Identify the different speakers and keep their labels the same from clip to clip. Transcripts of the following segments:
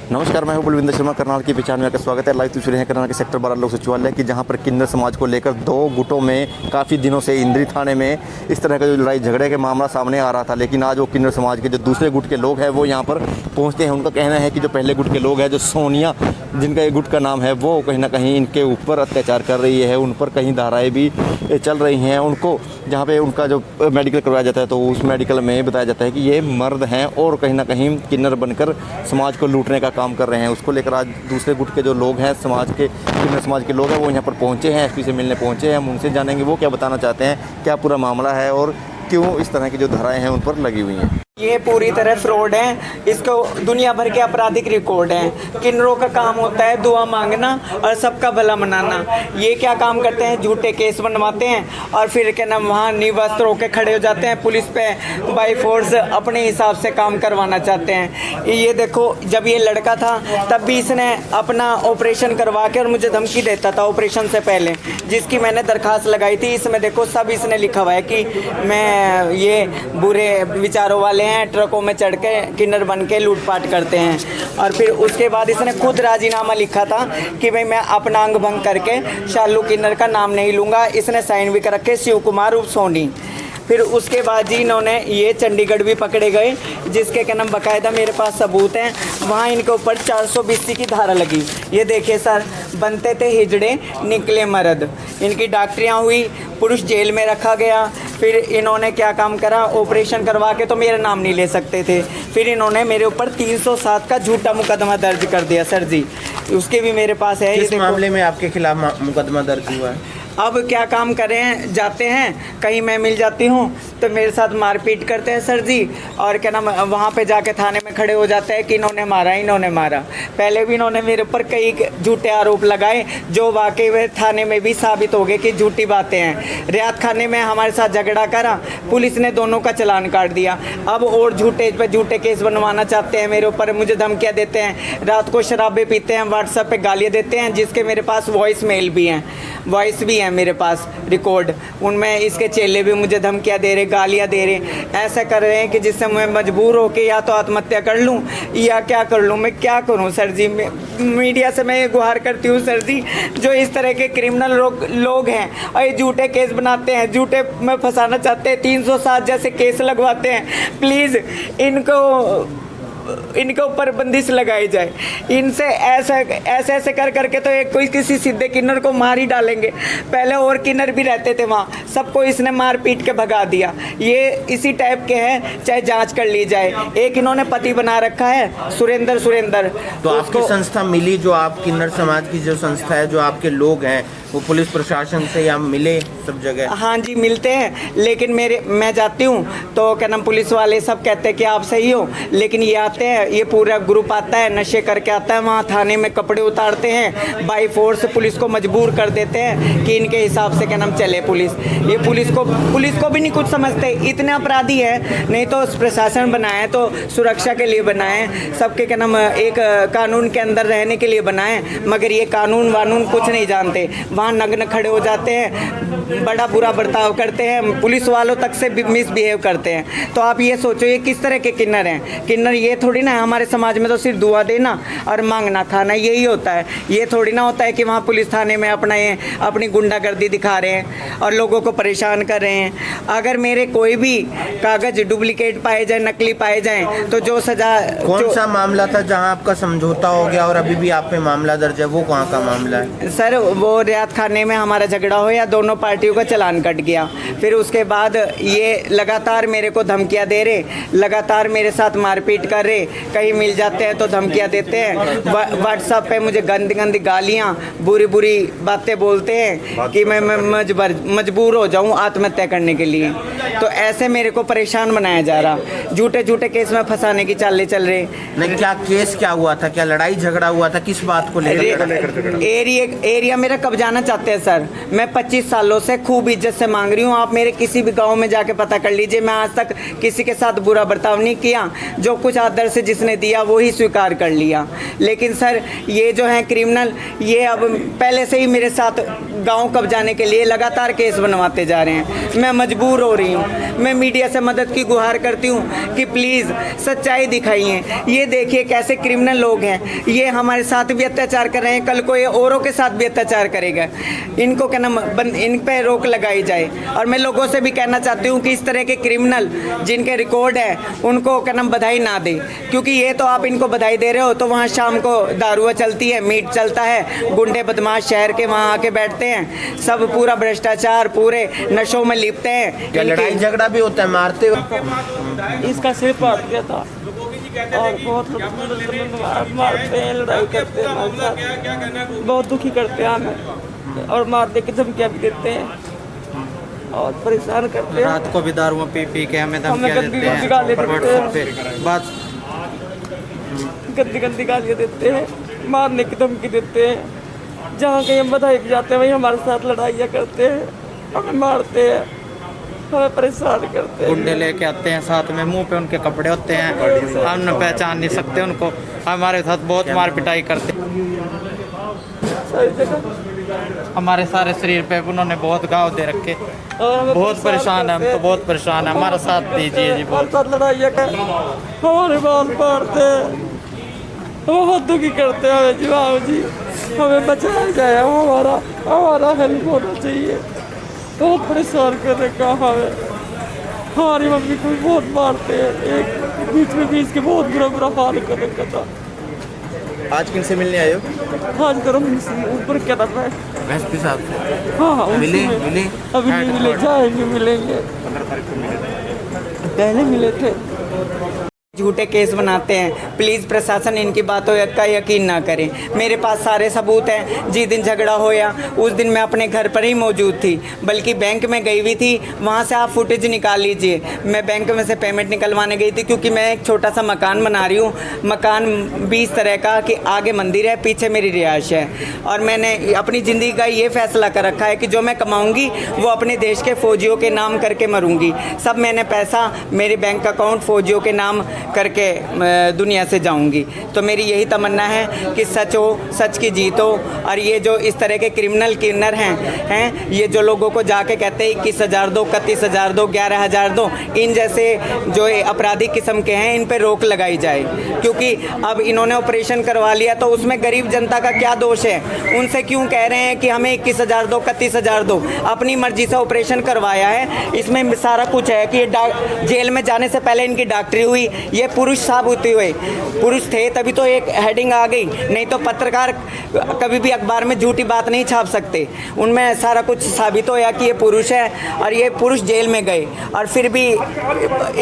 Speaker 1: नमस्कार, मैं हूं बलविंदर शर्मा। करनाल की पहचान में आपका स्वागत है। लाइव तस्वीरें हैं करनाल के सेक्टर 12 लोक सचिवालय की, जहां पर किन्नर समाज को लेकर दो गुटों में काफ़ी दिनों से इंद्री थाने में इस तरह का जो लड़ाई झगड़े का मामला सामने आ रहा था। लेकिन आज वो किन्नर समाज के जो दूसरे गुट के लोग हैं वो यहाँ पर पहुँचते हैं। उनका कहना है कि जो पहले गुट के लोग हैं, जो सोनिया जिनका ये गुट का नाम है, वो कहीं ना कहीं इनके ऊपर अत्याचार कर रही है। उन पर कहीं धाराएँ भी चल रही हैं। उनको जहाँ पे उनका जो मेडिकल करवाया जाता है तो उस मेडिकल में बताया जाता है कि ये मर्द हैं और कहीं ना कहीं किन्नर बनकर समाज को लूटने का काम कर रहे हैं। उसको लेकर आज दूसरे गुट के जो लोग हैं, समाज के किन्नर समाज के लोग हैं, वो यहाँ पर पहुँचे हैं, एसपी से मिलने पहुँचे हैं। हम उनसे जानेंगे वो क्या बताना चाहते हैं, क्या पूरा मामला है और क्यों इस तरह की जो धाराएँ हैं उन पर लगी हुई हैं।
Speaker 2: ये पूरी तरह फ्रॉड है। इसको दुनिया भर के आपराधिक रिकॉर्ड हैं। किन्नरों का काम होता है दुआ मांगना और सबका भला मनाना। ये क्या काम करते हैं, झूठे केस बनवाते हैं और फिर क्या नाम वहाँ निवस्त्र होकर खड़े हो जाते हैं। पुलिस पे बाई फोर्स अपने हिसाब से काम करवाना चाहते हैं। ये देखो, जब ये लड़का था तब भी इसने अपना ऑपरेशन करवा के और मुझे धमकी देता था ऑपरेशन से पहले, जिसकी मैंने दरखास्त लगाई थी। इसमें देखो सब इसने लिखा हुआ है कि मैं ये बुरे विचारों वाले हैं, ट्रकों में चढ़ के किन्नर बन के लूटपाट करते हैं। और फिर उसके बाद इसने खुद राजीनामा लिखा था कि भाई मैं अपना अंग भंग करके शालू किन्नर का नाम नहीं लूँगा। इसने साइन भी कर रखे, शिव कुमार उर्फ सोनी। फिर उसके बाद जी इन्होंने ये चंडीगढ़ भी पकड़े गए, जिसके क्या नाम बाकायदा मेरे पास सबूत हैं। वहाँ इनके ऊपर 420 की धारा लगी। ये देखिए सर, बनते थे हिजड़े निकले मर्द। इनकी डॉक्टरियाँ हुई, पुरुष जेल में रखा गया। फिर इन्होंने क्या काम करा, ऑपरेशन करवा के तो मेरा नाम नहीं ले सकते थे। फिर इन्होंने मेरे ऊपर 307 का झूठा मुकदमा दर्ज कर दिया सर जी। उसके भी मेरे पास है।
Speaker 3: इस मामले में आपके खिलाफ मुकदमा दर्ज हुआ है?
Speaker 2: अब क्या काम करें, जाते हैं कहीं मैं मिल जाती हूँ तो मेरे साथ मारपीट करते हैं सर जी। और क्या नाम वहाँ पे जाके थाने में खड़े हो जाते हैं कि इन्होंने मारा, इन्होंने मारा। पहले भी इन्होंने मेरे ऊपर कई झूठे आरोप लगाए, जो वाकई में थाने में भी साबित हो गए कि झूठी बातें हैं। रियात खाने में हमारे साथ झगड़ा करा, पुलिस ने दोनों का चालान काट दिया। अब और झूठे पे झूठे केस बनवाना चाहते हैं मेरे ऊपर, मुझे धमकियाँ देते हैं। रात को शराबें पीते हैं, व्हाट्सएप पे गालियाँ देते हैं, जिसके मेरे पास वॉइस मेल भी हैं, वॉइस भी है मेरे पास रिकॉर्ड। उनमें इसके चेले भी मुझे धमकियाँ दे रहे, गालियाँ दे रहे, ऐसा कर रहे हैं कि जिससे मैं मजबूर होकर या तो आत्महत्या कर लूँ या क्या कर लूँ। मैं क्या करूँ सर जी? मीडिया से मैं ये गुहार करती हूँ सर जी, जो इस तरह के क्रिमिनल लोग हैं और ये झूठे केस बनाते हैं, झूठे में फंसाना चाहते हैं, 307 जैसे केस लगवाते हैं, प्लीज़ इनके ऊपर बंदिश लगाई जाए। इनसे ऐसे कर करके तो एक कोई किसी सीधे किन्नर को मार ही डालेंगे। पहले और किन्नर भी रहते थे वहाँ, सबको इसने मार पीट के भगा दिया। ये इसी टाइप के हैं, चाहे जांच कर ली जाए। एक इन्होंने पति बना रखा है सुरेंद्र।
Speaker 3: तो आपकी संस्था मिली, जो आप किन्नर समाज की जो संस्था है, जो आपके लोग हैं, वो पुलिस प्रशासन से या मिले सब जगह?
Speaker 2: हाँ जी मिलते हैं, लेकिन मैं जाती हूँ तो क्या नाम पुलिस वाले सब कहते हैं कि आप सही हो। लेकिन ये आते हैं, ये पूरा ग्रुप आता है, नशे करके आता है, वहाँ थाने में कपड़े उतारते हैं, बाई फोर्स पुलिस को मजबूर कर देते हैं कि इनके हिसाब से क्या नाम चले पुलिस। ये पुलिस को भी नहीं कुछ समझते, इतने अपराधी है। नहीं तो प्रशासन बनाए तो सुरक्षा के लिए बनाए, सबके क्या नाम एक कानून के अंदर रहने के लिए बनाए, मगर ये कानून वानून कुछ नहीं जानते। वहाँ नग्न खड़े हो जाते हैं, बड़ा बुरा बर्ताव करते हैं, पुलिस वालों तक से मिसबिहेव करते हैं। तो आप ये सोचो ये किस तरह के किन्नर हैं। किन्नर ये थोड़ी ना, हमारे समाज में तो सिर्फ दुआ देना और मांगना खाना यही होता है। ये थोड़ी ना होता है कि वहाँ पुलिस थाने में अपनी गुंडागर्दी दिखा रहे हैं और लोगों को परेशान कर रहे हैं। अगर मेरे कोई भी कागज डुप्लीकेट पाए जाए, नकली पाए जाएँ तो जो सजा।
Speaker 3: कौन सा मामला था जहाँ आपका समझौता हो गया और अभी भी आप पे मामला दर्ज है, वो कहाँ का मामला है?
Speaker 2: सर वो रियात खाने में हमारा झगड़ा हो या दोनों पार्टियों का चालान कट गया। फिर उसके बाद ये लगातार मेरे को धमकियां दे रहे, लगातार मेरे साथ मारपीट कर रहे, कहीं मिल जाते हैं तो धमकियां देते हैं। व्हाट्सएप पे मुझे गंदी गालियां, बुरी बातें बोलते हैं कि मैं मजबूर हो जाऊं आत्महत्या करने के लिए। तो ऐसे मेरे को परेशान बनाया जा रहा, झूठे केस में फंसाने की चालें चल रही।
Speaker 3: नहीं, क्या केस क्या हुआ था? क्या लड़ाई झगड़ा हुआ था? किस बात को लेकर?
Speaker 2: एरिया मेरा कब्जाना चाहते हैं सर। मैं 25 सालों से खूब इज्जत से मांग रही हूँ। आप मेरे किसी भी गांव में जाके पता कर लीजिए, मैं आज तक किसी के साथ बुरा बर्ताव नहीं किया। जो कुछ फादर से जिसने दिया वो ही स्वीकार कर लिया। लेकिन सर ये जो है क्रिमिनल, ये अब पहले से ही मेरे साथ गांव कब्जाने के लिए लगातार केस बनवाते जा रहे हैं। मैं मजबूर हो रही हूँ। मैं मीडिया से मदद की गुहार करती हूँ कि प्लीज़ सच्चाई दिखाइए। ये देखिए कैसे क्रिमिनल लोग हैं, ये हमारे साथ भी अत्याचार कर रहे हैं, कल को ये औरों के साथ भी अत्याचार करेगा। इनको क्या नाम, इन पे रोक लगाई जाए। और मैं लोगों से भी कहना चाहती हूँ कि इस तरह के क्रिमिनल जिनके रिकॉर्ड है उनको क्या नाम बधाई ना दे, क्योंकि ये तो आप इनको बधाई दे रहे हो तो वहाँ शाम को दारुआ चलती है, मीट चलता है, गुंडे बदमाश शहर के वहाँ आके बैठते हैं, सब पूरा भ्रष्टाचार पूरे नशों में लिपते हैं।
Speaker 3: क्या लड़ाई झगड़ा भी होता है मारते हो?
Speaker 4: इसका सिर फाट गया था और बहुत मारते हैं, लड़ाई करते हैं हमारे साथ, बहुत दुखी करते हैं हमें और मारने की धमकियाँ भी देते हैं और परेशान करते हैं।
Speaker 5: रात को भी दारू पी के हमें धमकियाँ
Speaker 4: गंदी
Speaker 5: देते
Speaker 4: गंदी
Speaker 5: हैं,
Speaker 4: गाली देते
Speaker 5: व्हाट्सएप पे
Speaker 4: हैं,
Speaker 5: बात
Speaker 4: गंदी गंदी गालियाँ देते हैं, मारने की धमकी देते हैं। जहाँ कहीं हम बधाई भी जाते हैं वहीं हमारे साथ लड़ाइयाँ करते हैं, हमें मारते हैं, हमें परेशान करते हैं।
Speaker 5: गुंडे लेके आते हैं साथ में, मुंह पे उनके कपड़े होते हैं, हम न पहचान नहीं सकते उनको। हमारे साथ बहुत मार पिटाई करते हैं,
Speaker 4: सारी जगह
Speaker 5: हमारे सारे शरीर पे उन्होंने बहुत घाव दे रखे।
Speaker 4: और हमें
Speaker 5: बहुत परेशान है हम तो, बहुत परेशान है। हमारा साथ दीजिए जी।
Speaker 4: हमारे साथ लड़ाइयाँ कर, हमारे बाल मारते हैं, बहुत दुखी करते हैं हमें जी। बाबू जी हमें बचाया जाए, हमारा हेल्प होना चाहिए। बहुत परेशान कर रखा हमें, हमारी मम्मी को भी बहुत मारते हैं, एक बीच में भी इसके बहुत बुरा हाल कर रखा था।
Speaker 3: आज किन से मिलने आए हो?
Speaker 4: आज तरफ ऊपर क्या था मैं,
Speaker 3: एसपी साहब से
Speaker 4: हाँ
Speaker 3: मिले?
Speaker 4: अभी नहीं मिले, जाएंगे मिलेंगे, पहले मिले थे।
Speaker 2: झूठे केस बनाते हैं। प्लीज़ प्रशासन इनकी बातों का यकीन ना करें। मेरे पास सारे सबूत हैं। जिस दिन झगड़ा होया उस दिन मैं अपने घर पर ही मौजूद थी, बल्कि बैंक में गई हुई थी। वहाँ से आप फुटेज निकाल लीजिए। मैं बैंक में से पेमेंट निकलवाने गई थी, क्योंकि मैं एक छोटा सा मकान बना रही हूँ। मकान भी इस तरह का कि आगे मंदिर है, पीछे मेरी रिहाइश है। और मैंने अपनी ज़िंदगी का ये फैसला कर रखा है कि जो मैं कमाऊँगी वो अपने देश के फ़ौजियों के नाम करके मरूँगी। सब मैंने पैसा मेरे बैंक अकाउंट फ़ौजियों के नाम करके दुनिया से जाऊंगी। तो मेरी यही तमन्ना है कि सच हो, सच की जीत हो। और ये जो इस तरह के क्रिमिनल किन्नर हैं, ये जो लोगों को जाके कहते हैं 21,000 दो, 31,000 दो, 11,000 दो, इन जैसे जो आपराधिक किस्म के हैं इन पे रोक लगाई जाए। क्योंकि अब इन्होंने ऑपरेशन करवा लिया तो उसमें गरीब जनता का क्या दोष है? उनसे क्यों कह रहे हैं कि हमें 21,000 दो, 31,000 दो? अपनी मर्जी से ऑपरेशन करवाया है। इसमें सारा कुछ है कि जेल में जाने से पहले इनकी डॉक्टरी हुई, ये पुरुष साबित हुए। पुरुष थे तभी तो एक हेडिंग आ गई, नहीं तो पत्रकार कभी भी अखबार में झूठी बात नहीं छाप सकते। उनमें सारा कुछ साबित होया कि ये पुरुष है और ये पुरुष जेल में गए, और फिर भी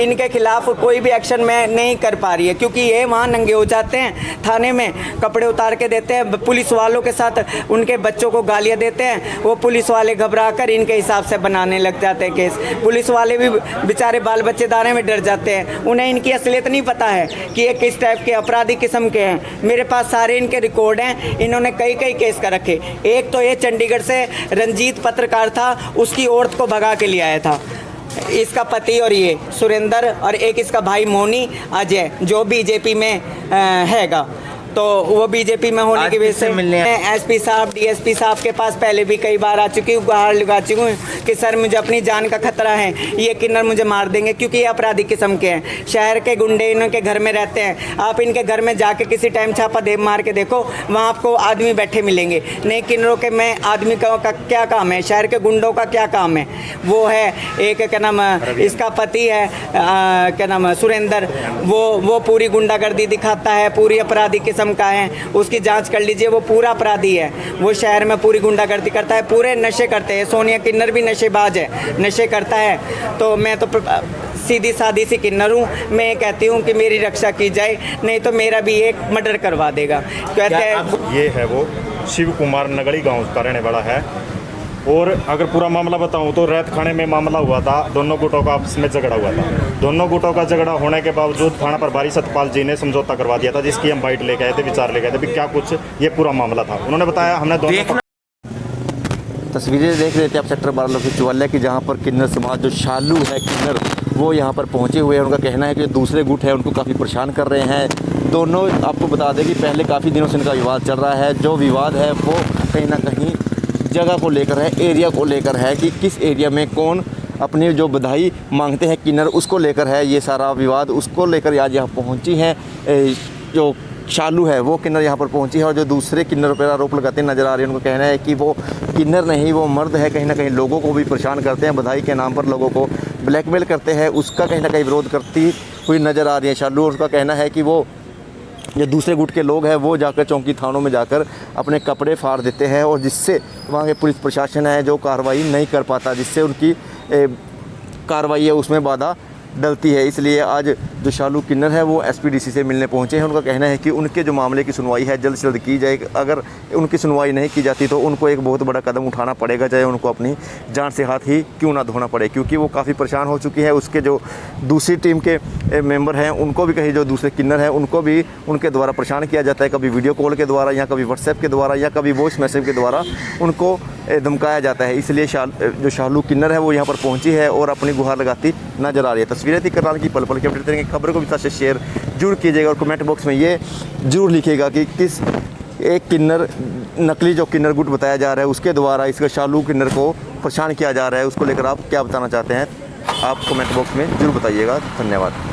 Speaker 2: इनके खिलाफ कोई भी एक्शन मैं नहीं कर पा रही है, क्योंकि ये वहाँ नंगे हो जाते हैं, थाने में कपड़े उतार के देते हैं, पुलिस वालों के साथ उनके बच्चों को गालियाँ देते हैं। वो पुलिस वाले घबरा कर इनके हिसाब से बनाने लग जाते हैं केस। पुलिस वाले भी बेचारे बाल बच्चेदारे में डर जाते हैं, उन्हें इनकी असलियत नहीं पता है कि ये किस टाइप के अपराधी किस्म के हैं। मेरे पास सारे इनके रिकॉर्ड हैं। इन्होंने कई केस कर रखे। एक तो ये चंडीगढ़ से रंजीत पत्रकार था, उसकी औरत को भगा के ले आया था, इसका पति और ये सुरेंद्र, और एक इसका भाई मोनी अजय जो बीजेपी में हैगा। तो वो बीजेपी में होने की वजह से मैं एसपी साहब, डीएसपी साहब के पास पहले भी कई बार आ चुकी हूँ, गुहार लगा चुकी हूँ कि सर मुझे अपनी जान का खतरा है, ये किन्नर मुझे मार देंगे, क्योंकि ये अपराधी किस्म के हैं। शहर के गुंडे इनके घर में रहते हैं। आप इनके घर में जाके किसी टाइम छापा दे मार के देखो, वहाँ आपको आदमी बैठे मिलेंगे। नहीं किन्नरों के में आदमी का क्या काम है, शहर के गुंडों का क्या काम है? वो है एक क्या नाम, इसका पति है क्या नाम सुरेंद्र, वो पूरी गुंडागर्दी दिखाता है, पूरी अपराधी किस्म का है। उसकी जांच कर लीजिए, वो पूरा अपराधी है। वो शहर में पूरी गुंडागर्दी करता है, पूरे नशे करते हैं। सोनिया किन्नर भी नशेबाज है, नशे करता है। तो मैं तो सीधी सादी सी किन्नर हूँ। मैं कहती हूँ कि मेरी रक्षा की जाए, नहीं तो मेरा भी एक मर्डर करवा देगा। कहते हैं
Speaker 6: ये है वो शिव कुमार नगड़ी गांव का रहने वाला है। और अगर पूरा मामला बताऊं तो रैत खाने में मामला हुआ था, दोनों गुटों का आपस में झगड़ा हुआ था। दोनों गुटों का झगड़ा होने के बावजूद थाना प्रभारी सतपाल जी ने समझौता करवा दिया था, जिसकी हम बाइट लेके आए थे, विचार लेके आए थे भी क्या कुछ ये पूरा मामला था। उन्होंने बताया हमने दोनों
Speaker 1: तस्वीरें देख रहे थे आप सेक्टर 12 लोकसभा सचिवालय की, जहाँ पर किन्नर समाज जो शालू है किन्नर, वो यहाँ पर पहुँचे हुए हैं। उनका कहना है कि जो दूसरे गुट है उनको काफ़ी परेशान कर रहे हैं। दोनों आपको बता दें कि पहले काफ़ी दिनों से इनका विवाद चल रहा है। जो विवाद है वो कहीं ना कहीं जगह को लेकर है, एरिया को लेकर है कि किस एरिया में कौन अपनी जो बधाई मांगते हैं किन्नर, उसको लेकर है ये सारा विवाद। उसको लेकर आज यहाँ पहुँची हैं जो शालू है वो किन्नर यहाँ पर पहुंची है, और जो दूसरे किन्नर पर आरोप लगाते नज़र आ रहे हैं उनका कहना है कि वो किन्नर नहीं, वो मर्द है। कहीं ना कहीं लोगों को भी परेशान करते हैं, बधाई के नाम पर लोगों को ब्लैकमेल करते हैं। उसका कहीं ना कहीं विरोध करती हुई नज़र आ रही है शालू। और उसका कहना है कि वो जो दूसरे गुट के लोग हैं वो जाकर चौकी थानों में जाकर अपने कपड़े फाड़ देते हैं, और जिससे वहाँ के पुलिस प्रशासन है जो कार्रवाई नहीं कर पाता, जिससे उनकी कार्रवाई है उसमें बाधा डलती है। इसलिए आज जो शालू किन्नर है वो एसपीडीसी से मिलने पहुंचे हैं। उनका कहना है कि उनके जो मामले की सुनवाई है जल्द से जल्द की जाए। अगर उनकी सुनवाई नहीं की जाती तो उनको एक बहुत बड़ा कदम उठाना पड़ेगा, चाहे उनको अपनी जान से हाथ ही क्यों ना धोना पड़े, क्योंकि वो काफ़ी परेशान हो चुकी है। उसके जो दूसरी टीम के मेंबर हैं उनको भी कहीं जो दूसरे किन्नर हैं उनको भी उनके द्वारा परेशान किया जाता है, कभी वीडियो कॉल के द्वारा या कभी व्हाट्सएप के द्वारा या कभी वॉइस मैसेज के द्वारा उनको धमकाया जाता है। इसलिए जो शालू किन्नर है वो यहाँ पर पहुँची है और अपनी गुहार लगाती नजर आ रही है। तस्वीरें थी करनाल की, पल पल की अपडेट देंगे। खबरों को भी साथ से शेयर जरूर कीजिएगा और कमेंट बॉक्स में ये जरूर लिखिएगा कि किस एक किन्नर, नकली जो किन्नर गुट बताया जा रहा है उसके द्वारा इसका शालू किन्नर को परेशान किया जा रहा है, उसको लेकर आप क्या बताना चाहते हैं, आप कमेंट बॉक्स में जरूर बताइएगा। धन्यवाद।